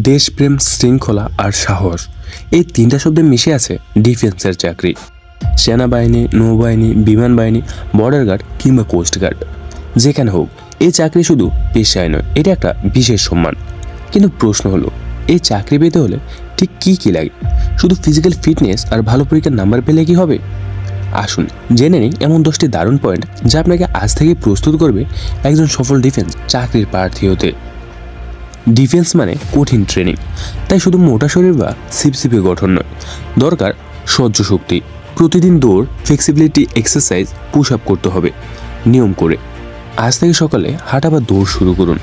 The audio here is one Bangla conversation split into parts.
দেশপ্রেম, শৃঙ্খলা আর সাহস, এই তিনটা শব্দে মিশে আছে ডিফেন্সের চাকরি। সেনাবাহিনী, নৌবাহিনী, বিমান বাহিনী, বর্ডার গার্ড কিংবা কোস্ট গার্ড, যেখানে হোক এই চাকরি শুধু পেশায় নয়, এটা একটা বিশেষ সম্মান। কিন্তু প্রশ্ন হলো, এই চাকরি পেতে হলে ঠিক কী লাগে? শুধু ফিজিক্যাল ফিটনেস আর ভালো পরীক্ষার নাম্বার পেলে কি হবে? আসুন জেনে নিই এমন 10টি দারুণ পয়েন্ট যা আপনাকে আজ থেকে প্রস্তুত করবে একজন সফল ডিফেন্স চাকরির প্রার্থী হতে। ডিফেন্স মানে কঠিন ট্রেনিং, তাই শুধু মোটা শরীর বা সিপসিপে গঠন নয়, দরকার সহ্য শক্তি। প্রতিদিন দৌড়, ফ্লেক্সিবিলিটি এক্সারসাইজ, পুশ আপ করতে হবে নিয়ম করে। আজ থেকে সকালে হাঁটা বা দৌড় শুরু করুন।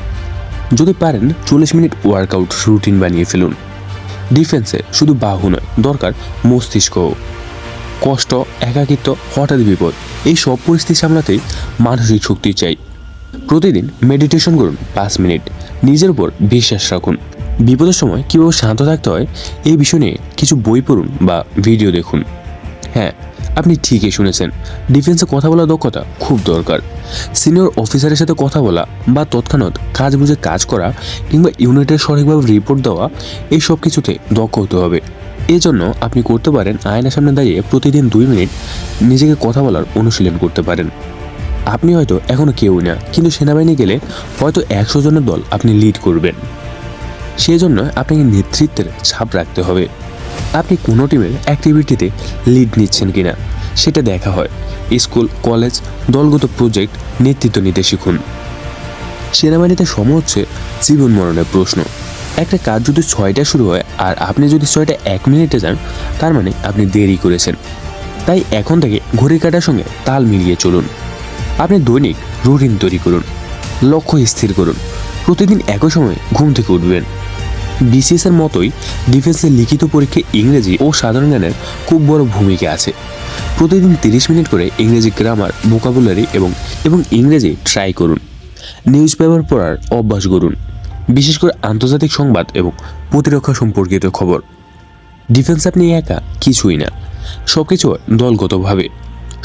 যদি পারেন 40 মিনিট ওয়ার্কআউট রুটিন বানিয়ে ফেলুন। ডিফেন্সে শুধু বাহু নয়, দরকার মস্তিষ্কও। কষ্ট, একাকিত্ব, হঠাৎ বিপদ, এই সব পরিস্থিতি সামলাতেই মানসিক শক্তি চাই। প্রতিদিন মেডিটেশন করুন 5 মিনিট, নিজের উপর বিশ্বাস রাখুন। বিপদের সময় কীভাবে শান্ত থাকতে হয় এই বিষয় নিয়ে কিছু বই পড়ুন বা ভিডিও দেখুন। হ্যাঁ, আপনি ঠিকই শুনেছেন, ডিফেন্সে কথা বলার দক্ষতা খুব দরকার। সিনিয়র অফিসারের সাথে কথা বলা বা তৎক্ষণাৎ কাজ বুঝে কাজ করা কিংবা ইউনিটের সঠিকভাবে রিপোর্ট দেওয়া, এই সব কিছুতে দক্ষ হতে হবে। এই জন্য আপনি করতে পারেন আয়নার সামনে দাঁড়িয়ে প্রতিদিন 2 মিনিট নিজেকে কথা বলার অনুশীলন করতে পারেন। আপনি হয়তো এখনও কেউ না, কিন্তু সেনাবাহিনী গেলে হয়তো 100 জনের দল আপনি লিড করবেন। সেই জন্য আপনাকে নেতৃত্বের ছাপ রাখতে হবে। আপনি কোনো টিমের অ্যাক্টিভিটিতে লিড নিচ্ছেন কিনা সেটা দেখা হয়। স্কুল, কলেজ, দলগত প্রজেক্ট নেতৃত্ব নিতে শিখুন। সেনাবাহিনীতে সময় হচ্ছে জীবন মরণের প্রশ্ন। একটা কাজ যদি 6টায় শুরু হয় আর আপনি যদি 6টা 1 মিনিটে যান, তার মানে আপনি দেরি করেছেন। তাই এখন থেকে ঘড়ির কাঁটার সঙ্গে তাল মিলিয়ে চলুন। আপনি দৈনিক রুটিন তৈরি করুন, লক্ষ্য স্থির করুন, প্রতিদিন একই সময়ে ঘুম থেকে উঠবেন। বিসিএসের মতোই ডিফেন্সের লিখিত পরীক্ষায় ইংরেজি ও সাধারণ জ্ঞানের খুব বড় ভূমিকা আছে। প্রতিদিন 30 মিনিট করে ইংরেজি গ্রামার, ভোকাবুলারি এবং ইংরেজি ট্রাই করুন। নিউজ পেপার পড়ার অভ্যাস করুন, বিশেষ করে আন্তর্জাতিক সংবাদ এবং প্রতিরক্ষা সম্পর্কিত খবর। ডিফেন্স আপনি একা কিছুই না, সব কিছু দলগতভাবে।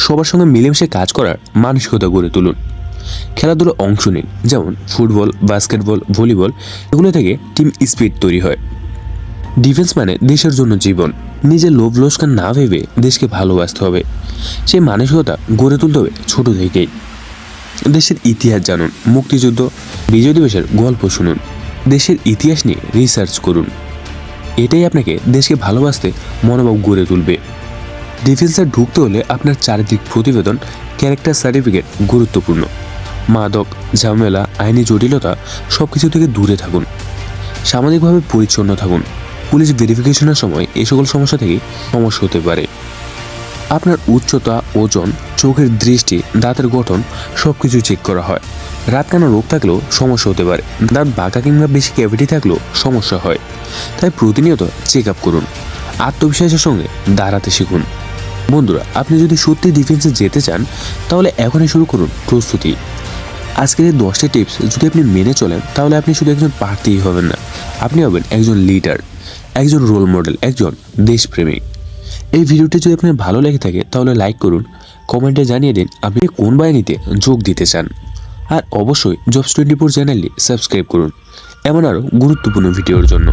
সবার সঙ্গে মিলেমিশে কাজ করার মানসিকতা গড়ে তুলুন। খেলাধুলো অংশ নিন, যেমন ফুটবল, বাস্কেটবল, ভলিবল, এগুলো থেকে টিম স্পিরিট তৈরি হয়। ডিফেন্স মানে দেশের জন্য জীবন। নিজের লোভ লোসকান না ভেবে দেশকে ভালোবাসতে হবে। সেই মানসিকতা গড়ে তুলতে হবে ছোট থেকেই। দেশের ইতিহাস জানুন, মুক্তিযুদ্ধ, বিজয় দিবসের গল্প শুনুন, দেশের ইতিহাস নিয়ে রিসার্চ করুন। এটাই আপনাকে দেশকে ভালোবাসতে মনোভাব গড়ে তুলবে। ডিফেন্সে ঢুকতে হলে আপনার চারিত্রিক প্রতিবেদন, ক্যারেক্টার সার্টিফিকেট গুরুত্বপূর্ণ। মাদক, ঝামেলা, আইনি জটিলতা সব কিছু থেকে দূরে থাকুন। সামাজিকভাবে পরিচ্ছন্ন থাকুন। পুলিশ ভেরিফিকেশনের সময় এই সকল সমস্যা থেকে সমস্যা হতে পারে। আপনার উচ্চতা, ওজন, চোখের দৃষ্টি, দাঁতের গঠন সব কিছু চেক করা হয়। রাত কানা রোগ থাকলেও সমস্যা হতে পারে। দাঁত বাঁকা কিংবা বেশি ক্যাভিটি থাকলেও সমস্যা হয়। তাই প্রতিনিয়ত চেক আপ করুন। আত্মবিশ্বাসের সঙ্গে দাঁড়াতে শিখুন। বন্ধুরা, আপনি যদি সত্যি ডিফেন্সে যেতে চান, তাহলে এখনই শুরু করুন প্রস্তুতি। আজকের এই 10টি টিপস যদি আপনি মেনে চলেন, তাহলে আপনি শুধু একজন প্রার্থীই হবেন না, আপনি হবেন একজন লিডার, একজন রোল মডেল, একজন দেশপ্রেমিক। এই ভিডিওটি যদি আপনার ভালো লেগে থাকে, তাহলে লাইক করুন, কমেন্টে জানিয়ে দিন আপনি কোন বাহিনীতে যোগ দিতে চান। আর অবশ্যই জবস 24 চ্যানেলটি সাবস্ক্রাইব করুন এমন আরও গুরুত্বপূর্ণ ভিডিওর জন্য।